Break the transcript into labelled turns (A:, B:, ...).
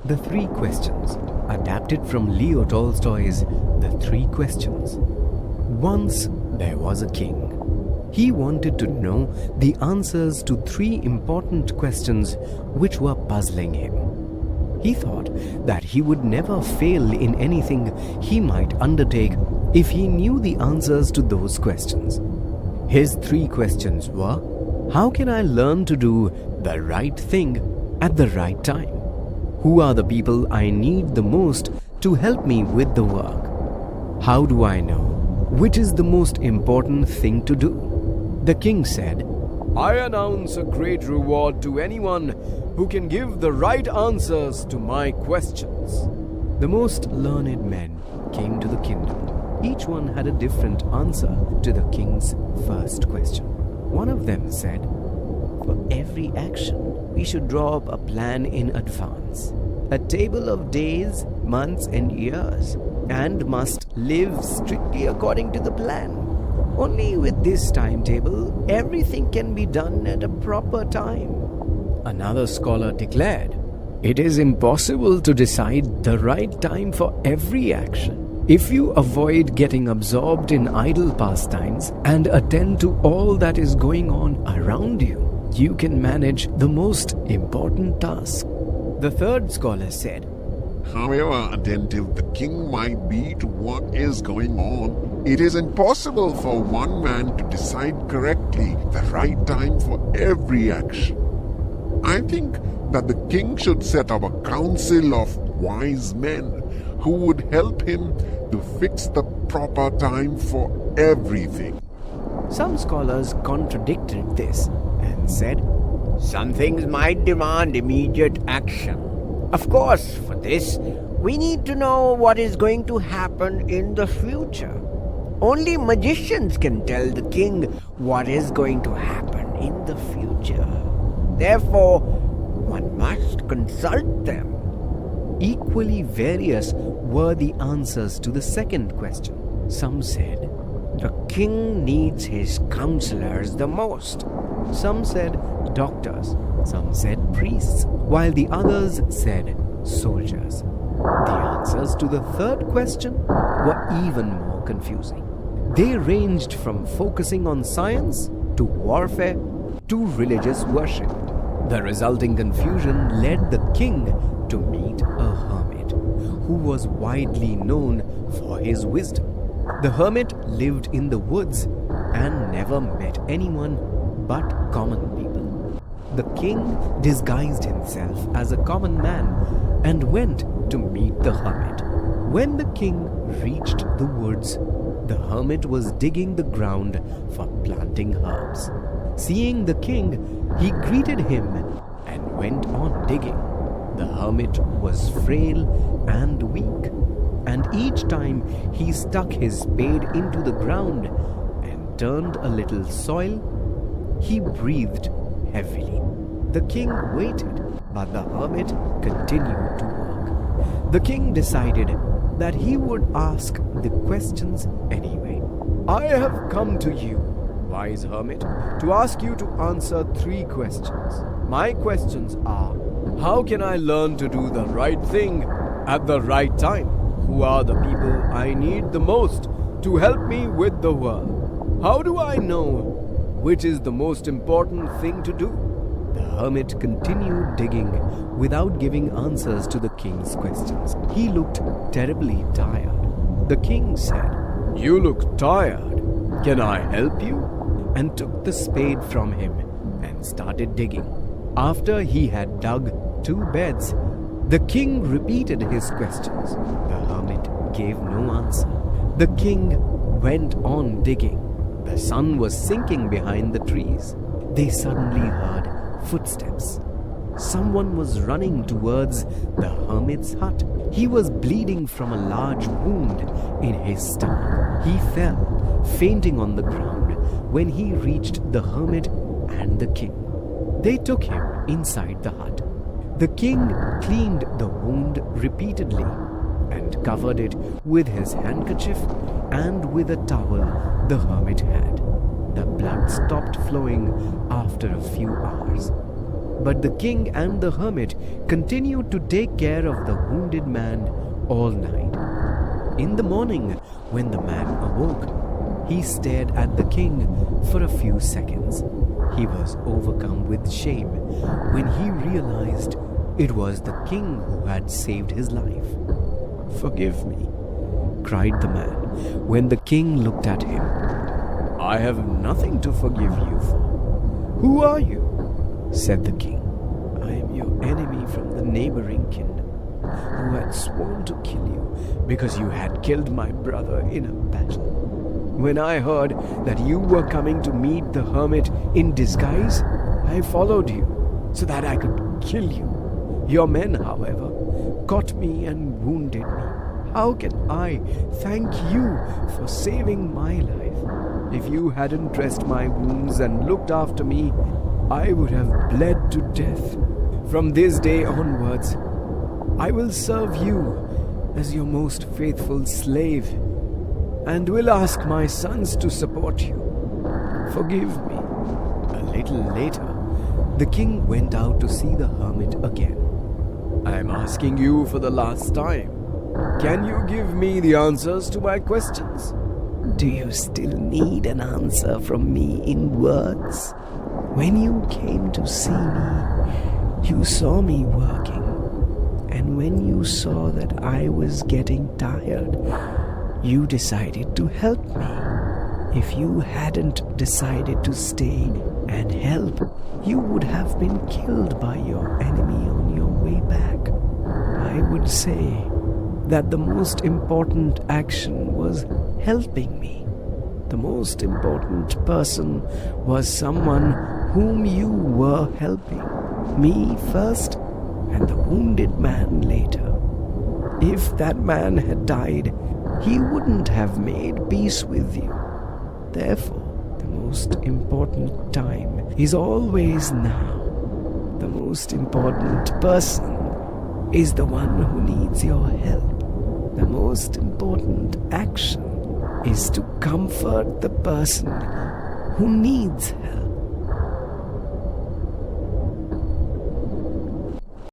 A: The Three Questions, adapted from Leo Tolstoy's The Three Questions. Once there was a king. He wanted to know the answers to three important questions which were puzzling him. He thought that he would never fail in anything he might undertake if he knew the answers to those questions. His three questions were: how can I learn to do the right thing at the right time? Who are the people I need the most to help me with the work? How do I know which is the most important thing to do? The king said, I announce a great reward to anyone who can give the right answers to my questions. The most learned men came to the kingdom. Each one had a different answer to the king's first question. One of them said, for every action, we should draw up a plan in advance, a table of days, months, and years, and must live strictly according to the plan. Only with this timetable, everything can be done at a proper time. Another scholar declared, it is impossible to decide the right time for every action. If you avoid getting absorbed in idle pastimes and attend to all that is going on around you, you can manage the most important task. The third scholar said,
B: however attentive the king might be to what is going on, it is impossible for one man to decide correctly the right time for every action. I think that the king should set up a council of wise men who would help him to fix the proper time for everything.
A: Some scholars contradicted this and said, some things might demand immediate action. Of course, for this, we need to know what is going to happen in the future. Only magicians can tell the king what is going to happen in the future. Therefore, one must consult them. Equally various were the answers to the second question. Some said, the king needs his counselors the most. Some said doctors. Some said priests, while the others said soldiers. The answers to the third question were even more confusing. They ranged from focusing on science to warfare to religious worship. The resulting confusion led the king to meet a hermit who was widely known for his wisdom. The hermit lived in the woods and never met anyone but common people. The king disguised himself as a common man and went to meet the hermit. When the king reached the woods, the hermit was digging the ground for planting herbs. Seeing the king, he greeted him and went on digging. The hermit was frail and weak, and each time he stuck his spade into the ground and turned a little soil, he breathed heavily. The king waited, but the hermit continued to work. The king decided that he would ask the questions anyway. I have come to you, wise hermit, to ask you to answer three questions. My questions are, how can I learn to do the right thing at the right time? Who are the people I need the most to help me with the work? How do I know which is the most important thing to do? The hermit continued digging without giving answers to the king's questions. He looked terribly tired. The king said, you look tired. Can I help you? And took the spade from him and started digging. After he had dug 2 beds, the king repeated his questions. The hermit gave no answer. The king went on digging. The sun was sinking behind the trees. They suddenly heard footsteps. Someone was running towards the hermit's hut. He was bleeding from a large wound in his stomach. He fell, fainting on the ground, when he reached the hermit and the king. They took him inside the hut. The king cleaned the wound repeatedly and covered it with his handkerchief and with a towel the hermit had. The blood stopped flowing after a few hours. But the king and the hermit continued to take care of the wounded man all night. In the morning, when the man awoke, he stared at the king for a few seconds. He was overcome with shame when he realized it was the king who had saved his life. "Forgive me," cried the man when the king looked at him. "I have nothing to forgive you for." "Who are you?" said the king. "I am your enemy from the neighboring kingdom, who had sworn to kill you because you had killed my brother in a battle. When I heard that you were coming to meet the hermit in disguise, I followed you so that I could kill you. Your men, however, caught me and wounded me. How can I thank you for saving my life? If you hadn't dressed my wounds and looked after me, I would have bled to death. From this day onwards, I will serve you as your most faithful slave and will ask my sons to support you. Forgive me." A little later, the king went out to see the hermit again. "I am asking you for the last time. Can you give me the answers to my questions?" "Do you still need an answer from me in words? When you came to see me, you saw me working. And when you saw that I was getting tired, you decided to help me. If you hadn't decided to stay and help, you would have been killed by your enemy on your way back. I would say that the most important action was helping me. The most important person was someone whom you were helping. Me first, and the wounded man later. If that man had died, he wouldn't have made peace with you. Therefore, the most important time is always now. The most important person is the one who needs your help. The most important action is to comfort the person who needs help.